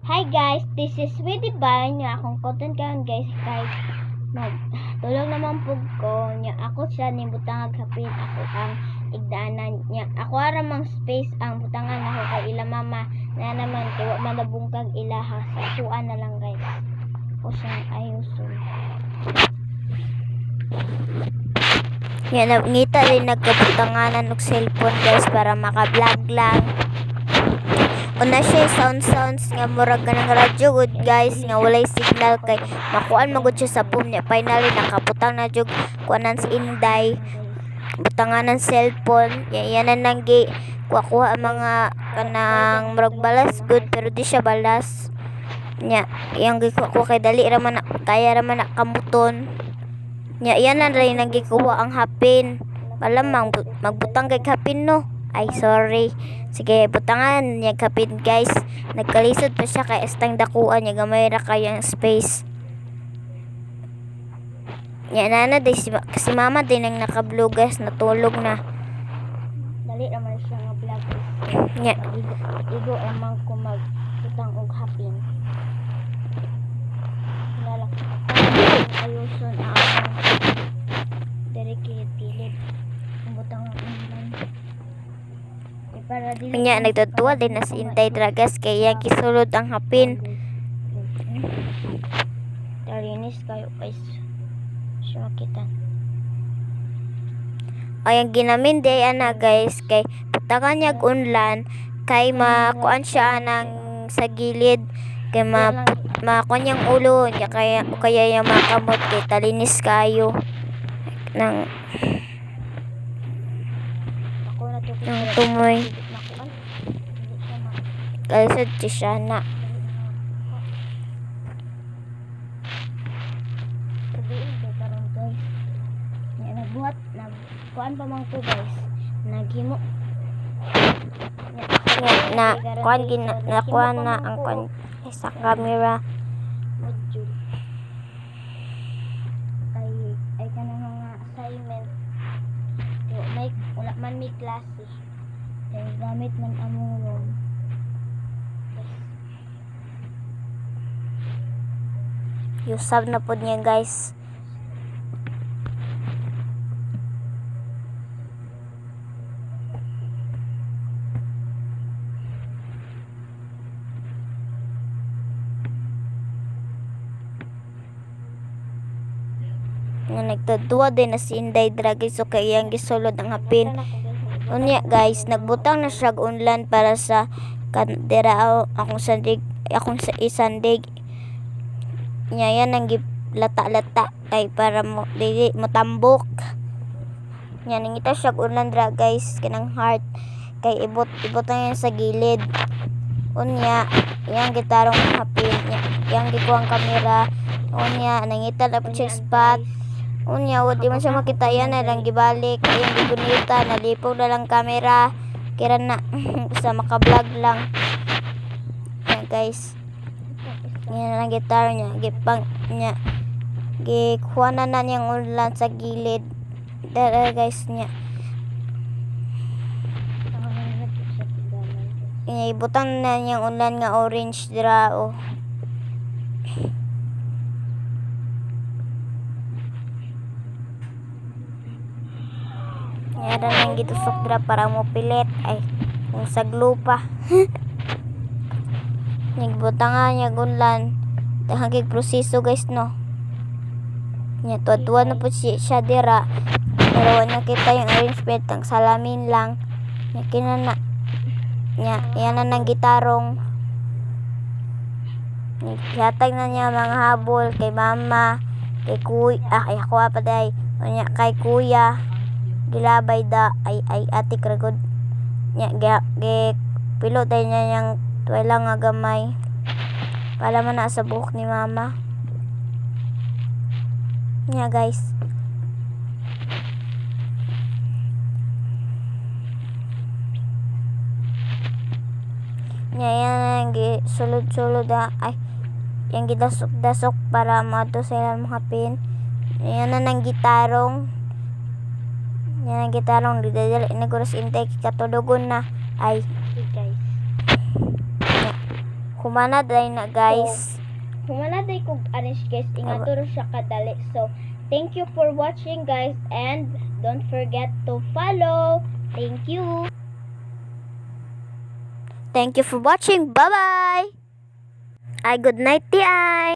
Hi guys, this is Sweetie Bay nga akong content karon guys kay tulong naman pug ko nya ako siya ni butangag hapit ako ang igdaanan nya ako ara mang space ang butangan ako kay ila mama na naman kay wa malabungkag ilaha sa suan na lang guys. O siyang ayuson. Yan, ngita rin nagkabutanganan og cellphone guys para maka-vlog lang. Una siya sounds nga murag ganang radyo good guys nga walay signal kay makuan magud siya sa phone niya. Finally nakabutang na jud kuanan si Inday. Butanganan cellphone. Yan na nang gi kuha mga kanang murag balas good pero di siya balas. Nya yang gikuha kay dali ra man kaya ra man kamuton. Nya yan na rin nang gikuha ang hapin. Malamang magbutang kay hapin no. Ay sorry. Sige, butangan niya kapit guys. Nagkalisod pa siya kay estang dakuan niya gamay ra kayo ang space. Yan na day si mama din ang nakablugas natulog na. Dali ra man siya nga vlog. Nya Igo amang ko magbutang og hapin. Lala. Ayuson ang kilid butang og para dili nya nagtutuwa din na si Intay Dragas kay yang gisulod ang hapin. Talinis kayo guys. Siya kita. Ayang ginamin day ana guys kay butangan niya unlan kay makuan siya nang sa gilid kay makuan niyang ulo niya kaya yung makamot kay talinis kayo nang tumoy kalisod siya na. Nagbuhat kuan pa man ko guys naghimo na kuan nakuan na ang kuan sa camera ay kanang mga assignment wala man may klase kaya gamit man among room. Yusab na pod niya guys. Nga nagtadua din na si Inday Dragis so kaya ang gisulod ang hapin. Unya guys, nagbutang na siya unlan para sa kandera akong sa isandig. Nya yan ang lata-lata kay para mo dili matambok. Nya nangita siya unlan dra guys kanang heart kay ibot yan sa gilid. Unya yang gitarong hapin yang gikuang kamera. Unya nangita na po siya spot. Unya wala man siya makita yan na lang gibalik yung gigunita nalipog na lang kamera kira na sa makablog lang yan guys. Yan ang gitar niya gipang niya gikuha na niyang ulan sa gilid dara guys niya ibutang na niyang ulan nga orange dira oh. Yara nang gitusok dira para mo pilit ay kung saglupa. Nagbutangan niya gunlan hanggang proseso guys no. Nya tuwa na po siya dira. Pero niya kita yung arrangement ang salamin lang. Nya kinana nya yan na nang gitarong. Hatag na niya mga habol kay mama, kay kuya, kay ako pa day. Nya kay kuya. Gilabay da ay ati kragod nya pilot ay niya yang tuwela nga gamay para man na sa buhok ni mama nya guys. Nya yan ang sulod-sulod ay yung gidasok-dasok para mato sa ilang mga pin. Yan na nang gitarong. Yan ang gitarong didadali naguro si Intay katulugon na ay guys Humana day na guys. Humanaday kog anis guys, ingaturo siya kadali. So, thank you for watching guys, and don't forget to follow. Thank you. Thank you for watching. Bye-bye. Ay, good night, ti ay.